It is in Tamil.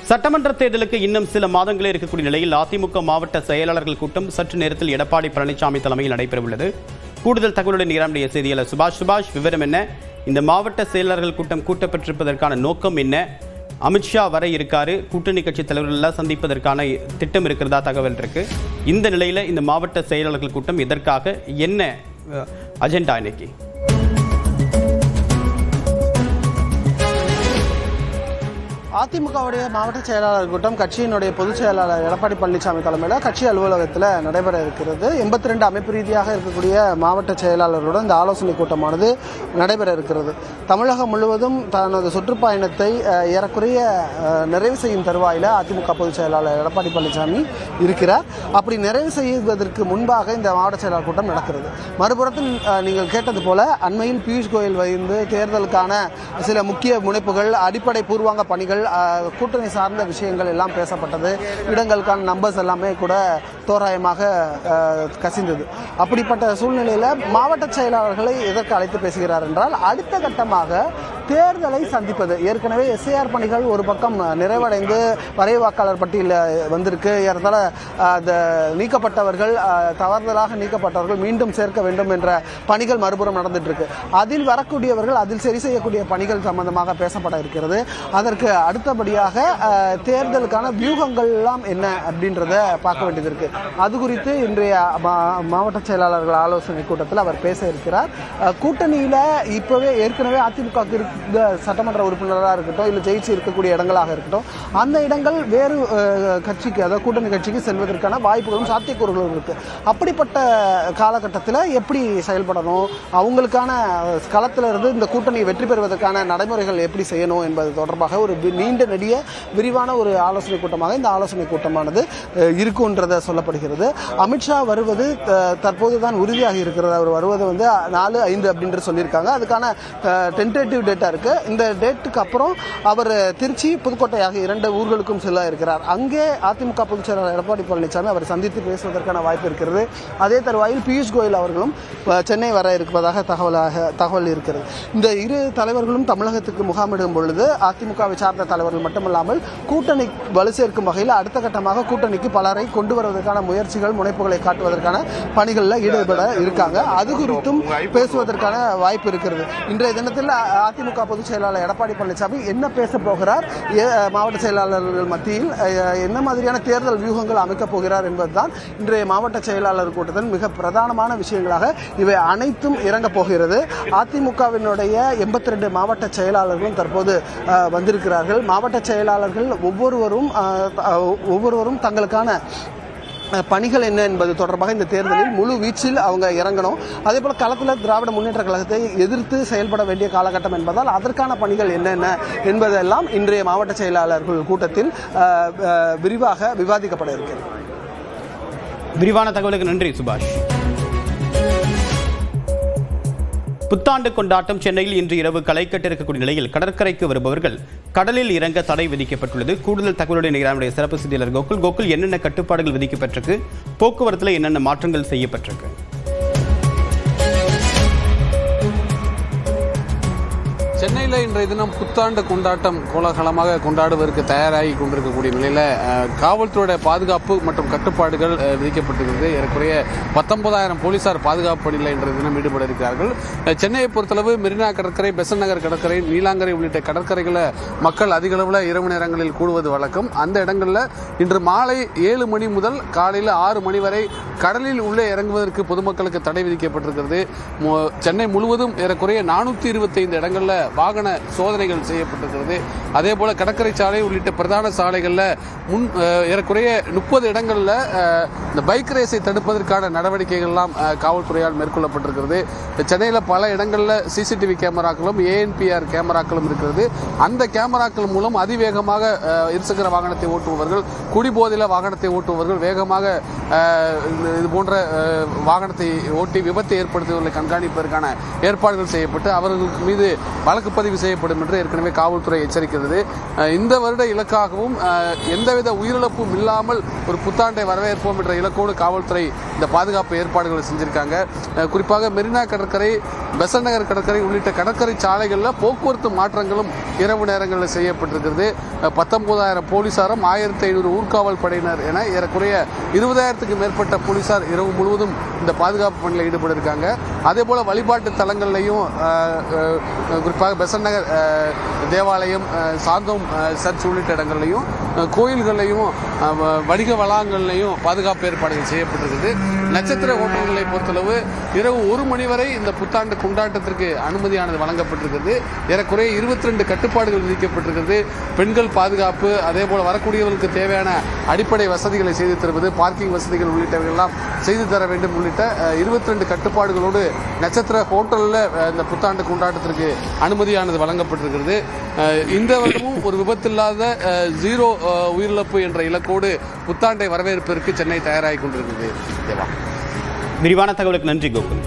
சட்டமன்ற தேர்தலுக்கு இன்னும் சில மாதங்களே இருக்கக்கூடிய நிலையில் அதிமுக மாவட்ட செயலாளர்கள் கூட்டம் சற்று நேரத்தில் எடப்பாடி பழனிசாமி தலைமையில் நடைபெறவுள்ளது. கூடுதல் தகவலுடன் நம்முடைய செய்தியாளர் சுபாஷ் விவரம் என்ன? இந்த மாவட்ட செயலாளர்கள் கூட்டம் கூட்டப்பட்டிருப்பதற்கான நோக்கம் என்ன? அமித்ஷா வர இருக்காரு, கூட்டணி கட்சி தலைவர்கள் எல்லாம் சந்திப்பதற்கான திட்டம் இருக்கிறதா தகவல் இருக்கு. இந்த நிலையில இந்த மாவட்ட செயலாளர்கள் கூட்டம் எதற்காக, என்ன அஜெண்டா இன்னைக்கு? அதிமுகவுடைய மாவட்ட செயலாளர் கூட்டம் கட்சியினுடைய பொதுச் செயலாளர் எடப்பாடி பழனிசாமி தலைமையில் கட்சி அலுவலகத்தில் நடைபெற இருக்கிறது. 82 அமைப்பு ரீதியாக இருக்கக்கூடிய மாவட்ட செயலாளர்களுடன் இந்த ஆலோசனை கூட்டமானது நடைபெற இருக்கிறது. தமிழகம் முழுவதும் தனது சுற்றுப்பயணத்தை ஏறக்குறைய நிறைவு செய்யும் தருவாயில் அதிமுக பொதுச் செயலாளர் எடப்பாடி பழனிசாமி இருக்கிறார். அப்படி நிறைவு செய்வதற்கு முன்பாக இந்த மாவட்ட செயலாளர் கூட்டம் நடக்கிறது. மறுபுறத்தில் நீங்கள் கேட்டது போல அண்மையில் பியூஷ் கோயல் வந்து தேர்தலுக்கான சில முக்கிய முனைப்புகள், அடிப்படை பூர்வாங்க பணிகள், கூட்டணி சார்ந்த விஷயங்கள் எல்லாம் பேசப்பட்டது. இடங்களுக்கான நம்பர்ஸ் எல்லாமே கூட தோராயமாக கசிந்தது. அப்படிப்பட்ட சூழ்நிலையில் மாவட்ட செயலாளர்களை எதற்கு அழைத்து பேசுகிறார் என்றால், அடுத்த கட்டமாக தேர்தலை சந்திப்பது. ஏற்கனவே எஸ்ஐஆர் பணிகள் ஒரு பக்கம் நிறைவடைந்து வரைவு வாக்காளர் பட்டியலில் வந்திருக்கு. ஏறத்தாழ அந்த நீக்கப்பட்டவர்கள், தவறுதலாக நீக்கப்பட்டவர்கள் மீண்டும் சேர்க்க வேண்டும் என்ற பணிகள் மறுபுறம் நடந்துட்டு இருக்கு. அதில் வரக்கூடியவர்கள், அதில் சரி செய்யக்கூடிய பணிகள் சம்பந்தமாக பேசப்பட இருக்கிறது. அதற்கு அடுத்தபடியாக தேர்தலுக்கான வியூகங்கள் எல்லாம் என்ன அப்படின்றத பார்க்க வேண்டியது இருக்கு. அது குறித்து இன்றைய மாவட்ட செயலாளர்கள் ஆலோசனை கூட்டத்தில் அவர் பேச இருக்கிறார். கூட்டணியில இப்பவே ஏற்கனவே அதிமுக சட்டமன்ற உறுப்பினராக இருக்கட்டும், இல்லை ஜெயிச்சு இருக்கக்கூடிய இடங்களாக இருக்கட்டும், அந்த இடங்கள் வேறு கட்சிக்கு, அதாவது கூட்டணி கட்சிக்கு செல்வதற்கான வாய்ப்புகளும் சாத்தியக்கூறுகளும் இருக்கு. அப்படிப்பட்ட காலகட்டத்தில் எப்படி செயல்படணும், அவங்களுக்கான களத்தில் இருந்து இந்த கூட்டணி வெற்றி பெறுவதற்கான நடைமுறைகள் எப்படி செய்யணும் என்பது தொடர்பாக ஒரு நீண்ட நெடிய விரிவான ஒரு ஆலோசனை கூட்டமாக இந்த ஆலோசனை கூட்டமானது இருக்கும்ன்றத சொல்லப்படுகிறது. அமித்ஷா வருவது தற்போதுதான் உறுதியாகி இருக்கிறது. அவர் வருவது 4-5 அப்படின்ற சொல்லியிருக்காங்க. அதுக்கான டென்டேட்டிவ் டேட்டா இருக்கு. இந்த டேட்டுக்கு அப்புறம் அவர் திருச்சி, புதுக்கோட்டை ஆகிய 2 ஊர்களுக்கும் செல்ல இருக்கிறார். அங்கே அதிமுக பொதுச் செயலாளர் எடப்பாடி பழனிசாமி அவர் சந்தித்து பேசுவதற்கான வாய்ப்பு இருக்கிறது. அதே தருவாயில் பியூஷ் கோயல் அவர்களும் சென்னை வர இருப்பதாக தகவல் இருக்கிறது. இந்த இரு தலைவர்களும் தமிழகத்துக்கு முகாமிடும் பொழுது அதிமுகவை சார்ந்த தலைவர்கள் மட்டுமல்லாமல் கூட்டணி வலு சேர்க்கும் வகையில் அடுத்த கட்டமாக கூட்டணிக்கு பலரை கொண்டு வருவதற்கான முயற்சிகள், முனைப்புகளை காட்டுவதற்கான பணிகளில் ஈடுபட இருக்காங்க. அது குறித்தும் பேசுவதற்கான வாய்ப்பு இருக்கிறது. இன்றைய தினத்தில் அதிமுக பொதுச் செயலாளர் எடப்பாடி பழனிசாமி என்ன பேச போகிறார், மாவட்ட செயலாளர்கள் மத்தியில் என்ன மாதிரியான தேர்தல் வியூகங்கள் அமைக்கப் போகிறார் என்பதுதான் இன்றைய மாவட்ட செயலாளர் கூட்டத்தில் மிக பிரதானமான விஷயங்களாக இவை அனைத்தும் இறங்கப் போகிறது. அதிமுகவினுடைய 82 மாவட்ட செயலாளர்களும் தற்போது வந்திருக்கிறார்கள். மாவட்ட செயலாளர்கள் ஒவ்வொருவரும் தங்களுக்கான பணிகள் என்ன என்பது தொடர்பாக இந்த தேர்தலில் முழு வீச்சில் அவங்க இறங்கணும். அதே போல களத்தில் திராவிட முன்னேற்ற கழகத்தை எதிர்த்து செயல்பட வேண்டிய காலகட்டம் என்பதால் அதற்கான பணிகள் என்னென்ன என்பதெல்லாம் இன்றைய மாவட்ட செயலாளர்கள் கூட்டத்தில் விரிவாக விவாதிக்கப்பட இருக்கிறது. விரிவான தகவலுக்கு நன்றி சுபாஷ். புத்தாண்டு கொண்டாட்டம் சென்னையில் இன்று இரவு களை கட்டிருக்கக்கூடிய நிலையில் கடற்கரைக்கு வருபவர்கள் கடலில் இறங்க தடை விதிக்கப்பட்டுள்ளது. கூடுதல் தகவலுடன் நம்முடைய சிறப்பு செய்தியாளர் கோகுல் என்னென்ன கட்டுப்பாடுகள் விதிக்கப்பட்டிருக்கு, போக்குவரத்தில் என்னென்ன மாற்றங்கள் செய்யப்பட்டிருக்கு? சென்னையில் இன்றைய தினம் புத்தாண்டு கொண்டாட்டம் கோலாகலமாக கொண்டாடுவதற்கு தயாராகி கொண்டிருக்கக்கூடிய நிலையில் காவல்துறையுடைய பாதுகாப்பு மற்றும் கட்டுப்பாடுகள் விதிக்கப்பட்டிருக்கிறது. ஏறக்குறைய 19,000 போலீசார் பாதுகாப்பு பணியில் இன்றைய தினம் ஈடுபட இருக்கிறார்கள். சென்னையை பொறுத்தளவு மெரினா கடற்கரை, பெசன்ட் நகர் கடற்கரை, நீலாங்கரை உள்ளிட்ட கடற்கரைகளில் மக்கள் அதிக அளவில் இரவு நேரங்களில் கூடுவது வழக்கம். அந்த இடங்களில் இன்று மாலை 7 மணி முதல் காலையில் 6 மணி வரை கடலில் உள்ளே இறங்குவதற்கு பொதுமக்களுக்கு தடை விதிக்கப்பட்டிருக்கிறது. சென்னை முழுவதும் ஏறக்குறைய 425 இடங்களில் வாகன சோதனைகள் செய்யப்பட்டிருக்கிறது. அதே போல கடற்கரை சாலை உள்ளிட்ட பிரதான சாலைகளில் ஏறக்குறைய 30 இடங்களில் இந்த பைக் ரேஸை தடுப்பதற்கான நடவடிக்கைகள் எல்லாம் காவல்துறையால் மேற்கொள்ளப்பட்டிருக்கிறது. சென்னையில் பல இடங்களில் சிசிடிவி கேமராக்களும் ஏஎன்பிஆர் கேமராக்களும் இருக்கிறது. அந்த கேமராக்கள் மூலம் அதிவேகமாக இருசக்கர வாகனத்தை ஓட்டுபவர்கள், குடிபோதையில் வாகனத்தை ஓட்டுபவர்கள், வேகமாக இது போன்ற வாகனத்தை ஓட்டி விபத்தை ஏற்படுத்துவதை கண்காணிப்பதற்கான ஏற்பாடுகள் செய்யப்பட்டு அவர்கள் மீது வழக்கு பதிவு செய்யப்படும் என்று ஏற்கனவே காவல்துறை எச்சரிக்கிறது. இந்த வருட இலக்காகவும் எந்தவித உயிரிழப்பும் இல்லாமல் ஒரு புத்தாண்டை வரவேற்போம் என்ற இலக்கோடு காவல்துறை இந்த பாதுகாப்பு ஏற்பாடுகளை செஞ்சிருக்காங்க. குறிப்பாக மெரினா கடற்கரை, பெசன்ட் நகர் கடற்கரை உள்ளிட்ட கடற்கரை சாலைகளில் போக்குவரத்து மாற்றங்களும் இரவு நேரங்களில் செய்யப்பட்டிருக்கிறது. 19,000 போலீசாரும் 1,500 ஊர்காவல் படையினர் என ஏறக்குறைய 20,000க்கும் மேற்பட்ட போலீசார் இரவு முழுவதும் இந்த பாதுகாப்பு பணியில் ஈடுபட இருக்காங்க. அதே போல வழிபாட்டு தலங்கள்லையும் குறிப்பாக பெசன்ட் நகர் தேவாலயம், சாந்தோம் சர்ச் உள்ளிட்ட இடங்கள்லையும், கோயில்கள்லையும், வணிக வளாகங்கள்லையும் பாதுகாப்பு ஏற்பாடுகள் செய்யப்பட்டிருக்குது. நட்சத்திர ஹோட்டல்களை பொறுத்தளவு இரவு 1 மணி வரை இந்த புத்தாண்டு கொண்டாட்டத்திற்கு அனுமதியானது வழங்கப்பட்டிருக்கிறது. ஏறக்குறைய 22 கட்டுப்பாடுகள் விதிக்கப்பட்டிருக்கிறது. பெண்கள் பாதுகாப்பு, அதே போல வரக்கூடியவர்களுக்கு தேவையான அடிப்படை வசதிகளை செய்து தருவது, பார்க்கிங் வசதிகள் உள்ளிட்டவைகளெல்லாம் செய்து தர வேண்டும் உள்ளிட்ட 22 கட்டுப்பாடுகளோடு நட்சத்திர ஹோட்டலில் இந்த புத்தாண்டு கொண்டாட்டத்திற்கு அனுமதியானது வழங்கப்பட்டிருக்கிறது. இந்த வருடமும் ஒரு விபத்தில்லாத 0 உயிரிழப்பு என்ற இலக்கோடு புத்தாண்டை வரவேற்பதற்கு சென்னை தயாராகி கொண்டிருக்கிறது. விரிவான தகவலுக்கு நன்றி கோகுல்.